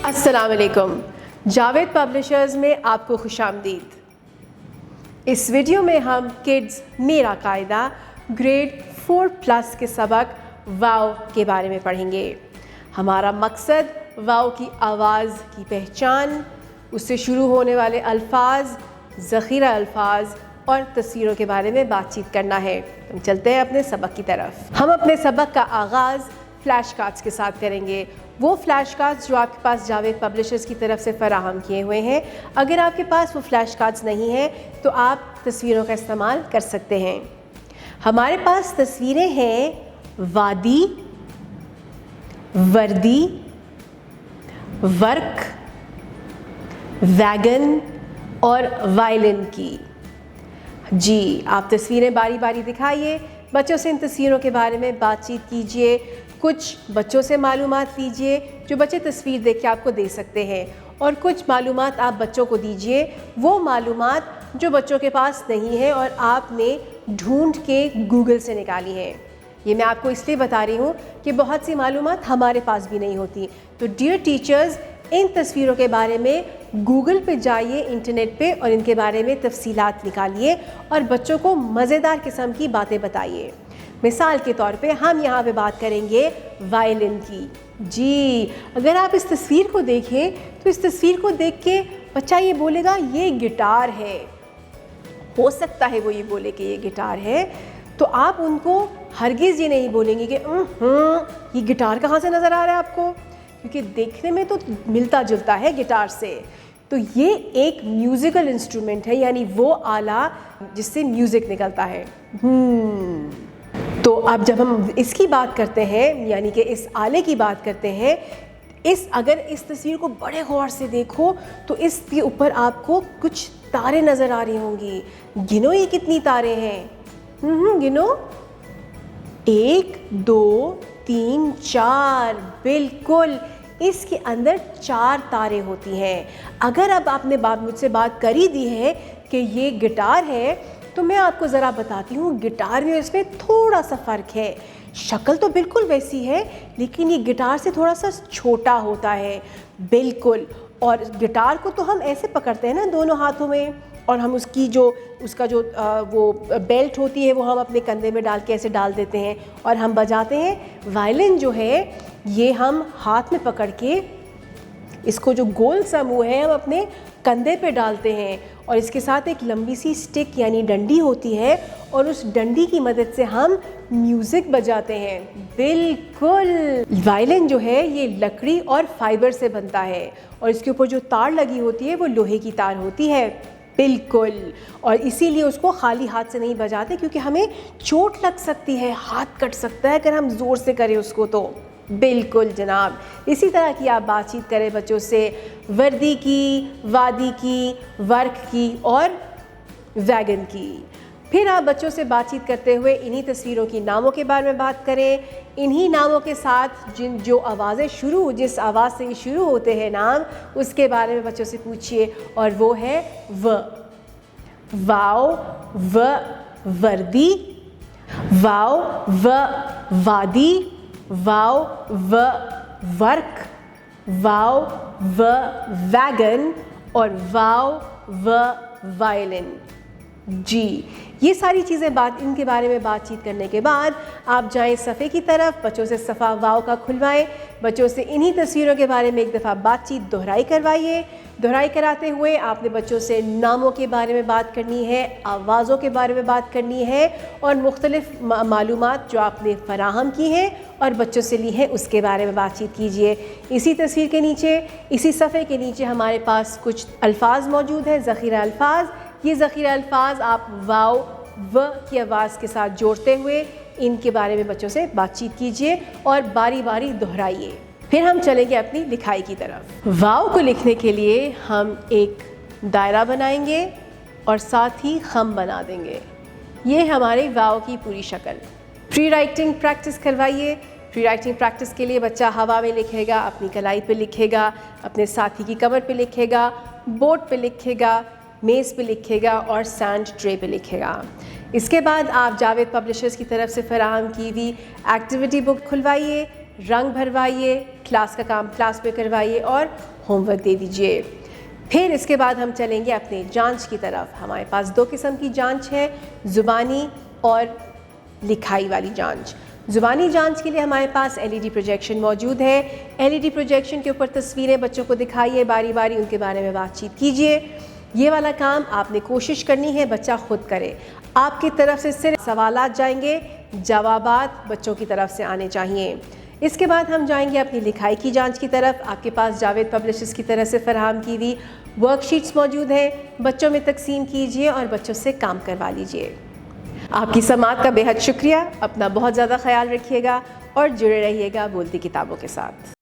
अस्सलाम वालेकुम। जावेद पब्लिशर्स में आपको खुशामदीद। इस वीडियो में हम किड्स मेरा कायदा ग्रेड 4+ के सबक वाव के बारे में पढ़ेंगे। हमारा मकसद वाव की आवाज़ की पहचान, उससे शुरू होने वाले अल्फाज, ज़ख़ीरा अल्फाज और तस्वीरों के बारे में बातचीत करना है। हम चलते हैं अपने सबक की तरफ। हम अपने सबक का आगाज़ फ्लैश कार्ड्स के साथ करेंगे। वो फ्लैश कार्ड्स जो आपके पास जावेद पब्लिशर्स की तरफ से फ़राहम किए हुए हैं। अगर आपके पास वो फ्लैश कार्ड्स नहीं हैं तो आप तस्वीरों का इस्तेमाल कर सकते हैं। हमारे पास तस्वीरें हैं वादी, वर्दी, वर्क, वैगन और वायलिन की। जी, आप तस्वीरें बारी बारी दिखाइए, बच्चों से इन तस्वीरों के बारे में बातचीत कीजिए, कुछ बच्चों से मालूमात लीजिए जो बच्चे तस्वीर देख के आपको दे सकते हैं, और कुछ मालूमात आप बच्चों को दीजिए, वो मालूमात जो बच्चों के पास नहीं है और आपने ढूंढ के गूगल से निकाली है। ये मैं आपको इसलिए बता रही हूँ कि बहुत सी मालूमात हमारे पास भी नहीं होती। तो डियर टीचर्स, इन तस्वीरों के बारे में गूगल पे जाइए, इंटरनेट पे, और इनके बारे में तफसीलात निकालिए और बच्चों को मज़ेदार किस्म की बातें बताइए। मिसाल के तौर पे हम यहाँ पे बात करेंगे वायलिन की। जी, अगर आप इस तस्वीर को देखें तो इस तस्वीर को देख के बच्चा ये बोलेगा ये गिटार है। हो सकता है वो ये बोले कि ये गिटार है, तो आप उनको हरगिज़ ये नहीं बोलेंगे कि ये गिटार कहाँ से नज़र आ रहा है आपको, क्योंकि देखने में तो मिलता जुलता है गिटार से। तो ये एक म्यूज़िकल इंस्ट्रूमेंट है, यानी वो आला जिससे म्यूज़िक निकलता है। तो अब जब हम इसकी बात करते हैं, यानी कि इस आले की बात करते हैं, अगर इस तस्वीर को बड़े गौर से देखो तो इसके ऊपर आपको कुछ तारे नज़र आ रही होंगी। गिनो ये कितनी तारे हैं। गिनो, 1 2 3 4, बिल्कुल इसके अंदर 4 तारे होती हैं। अगर अब आपने मुझसे बात कर ही दी है कि ये गिटार है, तो मैं आपको ज़रा बताती हूँ गिटार में इसमें थोड़ा सा फ़र्क है। शक्ल तो बिल्कुल वैसी है, लेकिन ये गिटार से थोड़ा सा छोटा होता है, बिल्कुल। और गिटार को तो हम ऐसे पकड़ते हैं ना दोनों हाथों में, और हम उसका जो वो बेल्ट होती है वो हम अपने कंधे में डाल के ऐसे डाल देते हैं और हम बजाते हैं। वायलिन जो है ये हम हाथ में पकड़ के, इसको जो गोल सा मुँह है हम अपने कंधे पे डालते हैं, और इसके साथ एक लंबी सी स्टिक यानी डंडी होती है, और उस डंडी की मदद से हम म्यूज़िक बजाते हैं। बिल्कुल, वायलिन जो है ये लकड़ी और फाइबर से बनता है, और इसके ऊपर जो तार लगी होती है वो लोहे की तार होती है। बिल्कुल, और इसीलिए उसको खाली हाथ से नहीं बजाते, क्योंकि हमें चोट लग सकती है, हाथ कट सकता है अगर हम ज़ोर से करें उसको। तो बिल्कुल जनाब, इसी तरह की आप बातचीत करें बच्चों से वर्दी की, वादी की, वर्क की और वैगन की। फिर आप बच्चों से बातचीत करते हुए इन्हीं तस्वीरों की नामों के बारे में बात करें। इन्हीं नामों के साथ जिस आवाज़ से ये शुरू होते हैं नाम, उसके बारे में बच्चों से पूछिए, और वो है वाव, वर्दी, वाव वादी, वाव वर्क, वाव वैगन और वाव वायलिन। जी, ये सारी चीज़ें इनके बारे में बातचीत करने के बाद आप जाएं सफ़े की तरफ, बच्चों से सफ़ा वाव का खुलवाएं, बच्चों से इन्हीं तस्वीरों के बारे में एक दफ़ा बातचीत दोहराई करवाइए। दोहराई कराते हुए आपने बच्चों से नामों के बारे में बात करनी है, आवाज़ों के बारे में बात करनी है, और मुख्तलिफ मालूमात जो आपने फ़राहम की हैं और बच्चों से ली है उसके बारे में बातचीत कीजिए। इसी तस्वीर के नीचे, इसी सफ़े के नीचे हमारे पास कुछ अल्फाज मौजूद हैं, ज़ख़ीरा अल्फाज। ये ज़ख़ीरा अल्फाज आप वाव की आवाज़ के साथ जोड़ते हुए इनके बारे में बच्चों से बातचीत कीजिए और बारी बारी दोहराइए। फिर हम चलेंगे अपनी लिखाई की तरफ। वाव को लिखने के लिए हम एक दायरा बनाएंगे और साथ ही खम बना देंगे। ये हमारे वाव की पूरी शक्ल। प्री राइटिंग प्रैक्टिस करवाइए। प्री राइटिंग प्रैक्टिस के लिए बच्चा हवा में लिखेगा, अपनी कलाई पे लिखेगा, अपने साथी की कमर पे लिखेगा, बोर्ड पे लिखेगा, मेज़ पे लिखेगा और सैंड ट्रे पे लिखेगा। इसके बाद आप जावेद पब्लिशर्स की तरफ से फराहम की हुई एक्टिविटी बुक खुलवाइए। रंग भरवाइए, क्लास का काम क्लास में करवाइए और होमवर्क दे दीजिए। फिर इसके बाद हम चलेंगे अपने जांच की तरफ। हमारे पास 2 किस्म की जांच है, ज़ुबानी और लिखाई वाली जांच। ज़ुबानी जांच के लिए हमारे पास LED प्रोजेक्शन मौजूद है। LED प्रोजेक्शन के ऊपर तस्वीरें बच्चों को दिखाइए, बारी बारी उनके बारे में बातचीत कीजिए। ये वाला काम आपने कोशिश करनी है बच्चा खुद करे। आपकी तरफ से सिर्फ सवालात जाएंगे, जवाबात बच्चों की तरफ से आने चाहिए। इसके बाद हम जाएंगे अपनी लिखाई की जांच की तरफ। आपके पास जावेद पब्लिशर्स की तरफ से फराहम की हुई वर्कशीट्स मौजूद हैं, बच्चों में तकसीम कीजिए और बच्चों से काम करवा लीजिए। आपकी समाअत का बेहद शुक्रिया। अपना बहुत ज़्यादा ख्याल रखिएगा और जुड़े रहिएगा बोलती किताबों के साथ।